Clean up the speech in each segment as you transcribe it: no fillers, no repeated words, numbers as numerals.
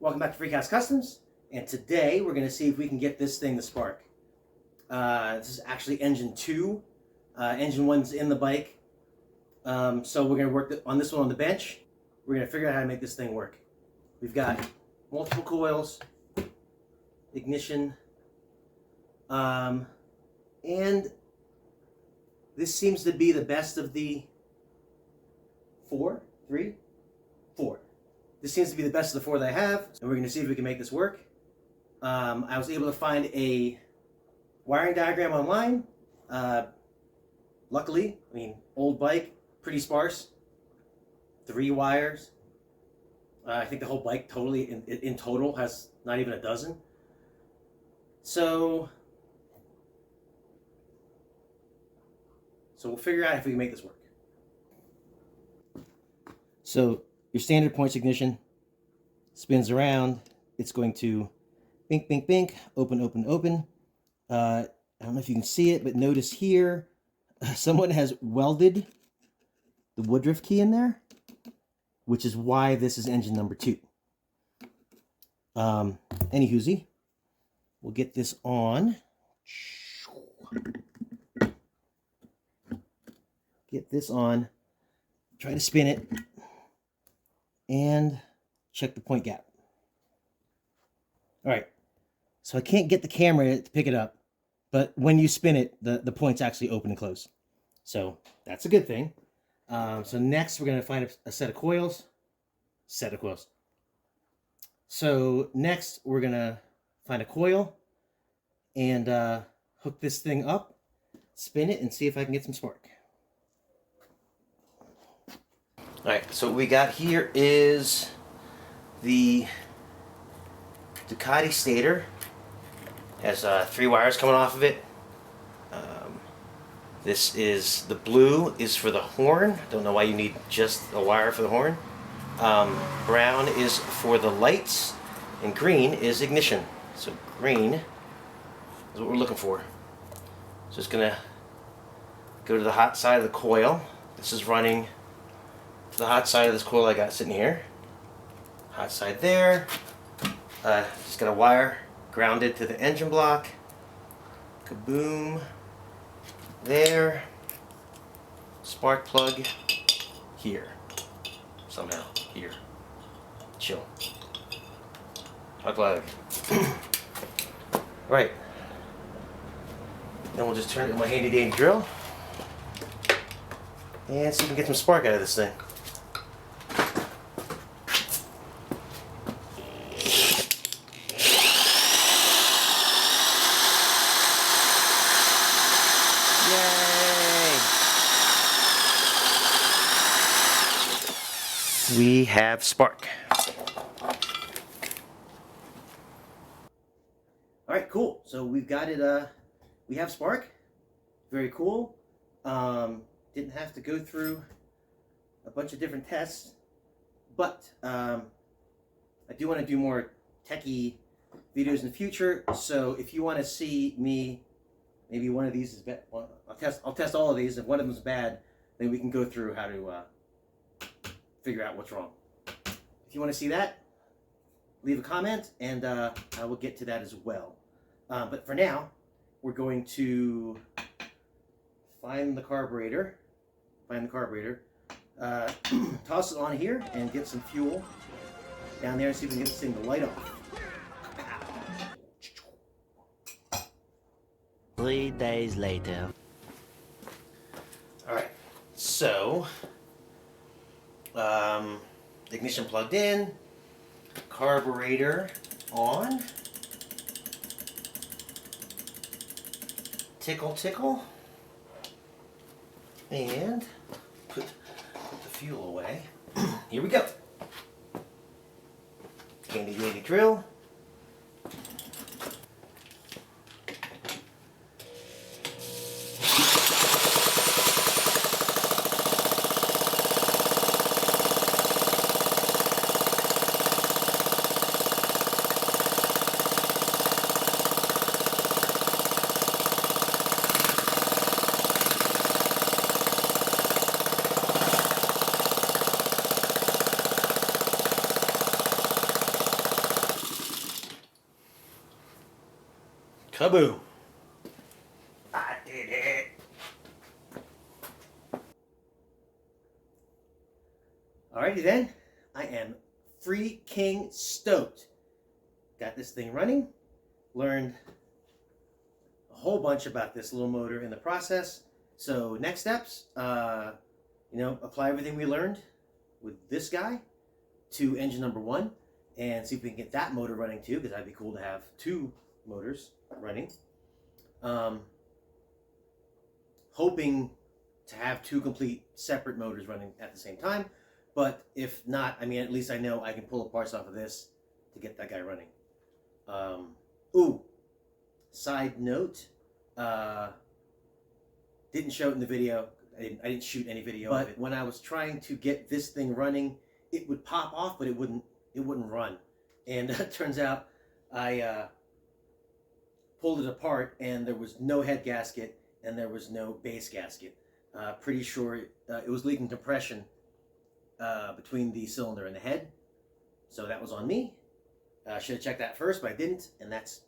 Welcome back to Freakhouse Customs, and today we're going to see if we can get this thing to spark. This is actually engine 2. Engine 1's in the bike, so we're going to work on this one on the bench. We're going to figure out how to make this thing work. We've got multiple coils, ignition, and this seems to be the best of the four. This seems to be the best of the 4 that I have, and we're going to see if we can make this work. I was able to find a wiring diagram online. Luckily, old bike, pretty sparse. 3 wires. I think the whole bike totally, in total, has not even a dozen. So we'll figure out if we can make this work. So your standard points ignition spins around. It's going to bink, bink, bink, open, open, open. I don't know if you can see it, but notice here, someone has welded the Woodruff key in there, which is why this is engine number 2. Anywhoosie, we'll get this on. Get this on. Try to spin it. And check the point gap. All right, so I can't get the camera to pick it up, but when you spin it, the points actually open and close. So that's a good thing. So next we're gonna find a set of coils. So next we're gonna find a coil and hook this thing up, spin it, and see if I can get some spark. Alright, so what we got here is the Ducati stator. Has 3 wires coming off of it. This is, the blue is for the horn. Don't know why you need just a wire for the horn. Brown is for the lights, and green is ignition. So green is what we're looking for. So it's gonna go to the hot side of the coil. This is running the hot side of this coil I got sitting here. Hot side there. Just got a wire grounded to the engine block. Kaboom. There. Spark plug here. Somehow. Here. Chill. Spark plug. Right. Then we'll just turn it with my handy dandy drill and see if we can get some spark out of this thing. We have spark. Alright, cool. So we've got it, we have spark. Very cool. Didn't have to go through a bunch of different tests, but I do want to do more techie videos in the future. So if you want to see me, maybe one of these is bad. Well, I'll test all of these. If one of them is bad, then we can go through how to figure out what's wrong. If you want to see that, leave a comment, and I will get to that as well. But for now, we're going to find the carburetor, toss it on here, and get some fuel down there and see if we can get this thing to light off. 3 days later. All right, so ignition plugged in, carburetor on, tickle tickle, and put the fuel away. Here we go. Handy dandy drill. Kaboo! I did it! Alrighty then, I am freaking stoked. Got this thing running, learned a whole bunch about this little motor in the process. So next steps, apply everything we learned with this guy to engine number 1 and see if we can get that motor running too, because that'd be cool to have 2 motors running. Hoping to have 2 complete separate motors running at the same time, but if not, I mean, at least I know I can pull the parts off of this to get that guy running. Side note, didn't show it in the video. I didn't shoot any video of it. When I was trying to get this thing running, it would pop off, but it wouldn't run. And it turns out I pulled it apart, and there was no head gasket and there was no base gasket. Pretty sure it was leaking compression between the cylinder and the head, so that was on me. Should have checked that first, but I didn't, and that's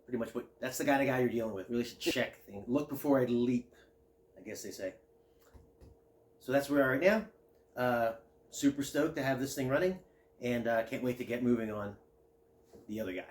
pretty much that's the kind of guy you're dealing with. Really should check things. Look before I leap, I guess they say. So that's where we are right now. Super stoked to have this thing running, and can't wait to get moving on the other guy.